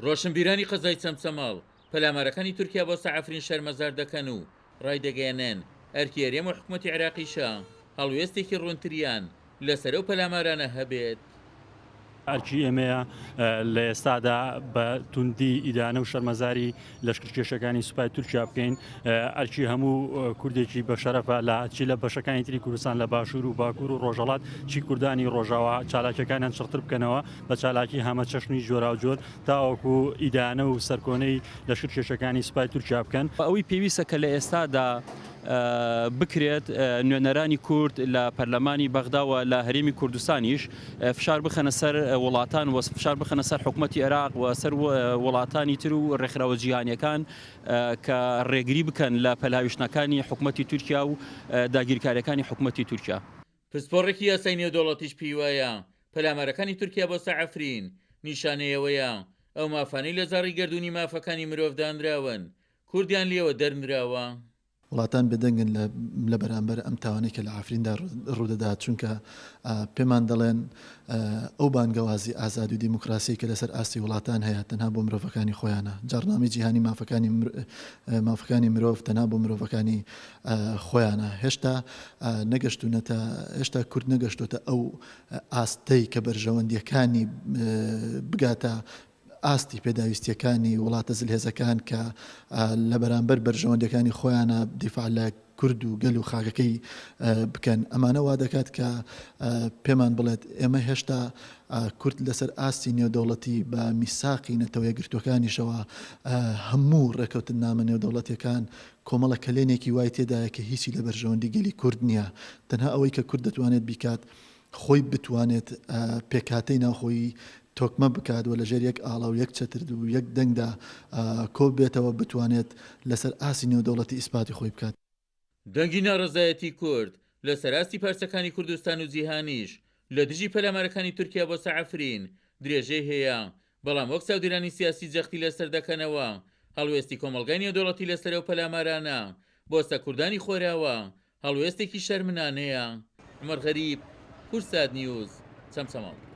ڕۆشنبیرانی قەزای چەمچەماڵ پەلامارەکانی تورکیا بۆ سەعەفرین شەرمەزار دەکەن و ڕایدەگەیەنێن ئەرکی هەرێم و حکوومەتی عێراقیشە هەڵوێستێکی ڕوونتریان لەسەر ئەو پەلامارانە هەبێت. ئەرکی ئێمەیە لە ئێستادا بە توندی ئیدانە و شەرمەزاری لەشکرکێشەکانی سوپای تورکیا بکەین. ئەرکی هەموو کوردێکی بە شەرەفە لە چی لە بەشەکانی تری کوردستان لە باشوور و باکوور و ڕۆژهەڵات چی کوردانی ڕۆژاوە چالاکیەکانیان شەختر بکەنەوە بە چالاکی هەمە چەشنی جۆرا و جۆر تاوەکو ئیدانە و سەرکۆنەی لەشکرکێشەکانی سوپای تورکیا بکەن. ئەوەی پێویستە کە لە ئێستادا بکرێت نوێنەرانی کورد لە پەرلەمانی بەغداوە لە هەرێمی کوردستانیش فشار بخەنە سەر وڵاتان و فشار بخەنە سەر حکوومەتی عێراق و سەر وڵاتانی تر و ڕێکخراوە جیهانیەکان کە ڕێگری بکەن لە پەلاویشتنەکانی حکوومەتی تورکیا و داگیرکاریەکانی حکوومەتی تورکیا. پسپۆڕێکی یاسای نێودەوڵەتیش پێی وایە پەلامارەکانی تورکیا بۆ سەعەفرین نیشانەیەوەیە ئەو مافانەی لە زاڕی گەردوونی مافەکانی مرۆڤدانراون کوردیان لێوە دەرنراوە. وڵاتان بێدەنگن لە بەرامبەر ئەم تاوانەی کە لە ئافریندا ڕوودەدات چونکە پێمان دەڵێن ئەو بانگەوازی ئازاد و دیموکراسی کە لەسەر ئاستی وڵاتان هەیە تەنها بۆ مرۆڤەکانی خۆیانە. جارنامەی جیهانی مافەکانی مرۆڤ تەنها بۆ مرۆڤەکانی خۆیانە. هێشتا کورد نەگەشتوتە ئەو ئاستەی کە بەرژەوەندیەکانی بگاتە ئاستی پێداویستیەکانی وڵاتە زلهێزەکان کە لە بەرامبەر بەرژەوەندەکانی خۆیانە دیفاع لە کورد و گەل و خاکەکەی بکەن. ئەمانە وا دەکات کە پێمان بڵێت ئێمە هێشتا کورد لەسەر ئاستی نێودەوڵەتی بە میساقی نەتەوە یەکگرتوەکانیشەوە هەموو ڕێکەوتن نامە نێودەوڵەتیەکان کۆمەڵە کەلێنێکی وای تێدایە کە هیچی لە بەرژەوەندی گەلی کورد نییە. تەنها ئەوەی کە کورد دەتوانێت بیکات خۆی بتوانێت پێکاتەی ناوخۆی تۆکمە بکات و لەژێر یەک ئاڵا و یەک چەترد و یەک دەنگدا کۆ بێتەوە بتوانێت لەسەر ئاسی نێودەوڵەتی ئیسپاتی خۆی بکات. دەنگی ناڕزایەتی کورد لە سەراستی پارچەکانی کوردستان و جیهانیش لە دژی پەلامارەکانی تورکیا بۆ سەعەفرین درێژەی هەیە بەڵام وەک چاودێرانی سیاسی جەختی لەسەر دەکەنەوە هەڵوێستی کۆمەڵگای نێودەوڵەتی لەسەر ئەو پەلامارانە بۆستە کوردانی خۆراوە هەڵوێستێکی شەرمنانەیە. عومەر غەریب، کورسات نیوز، چەمچەماڵ.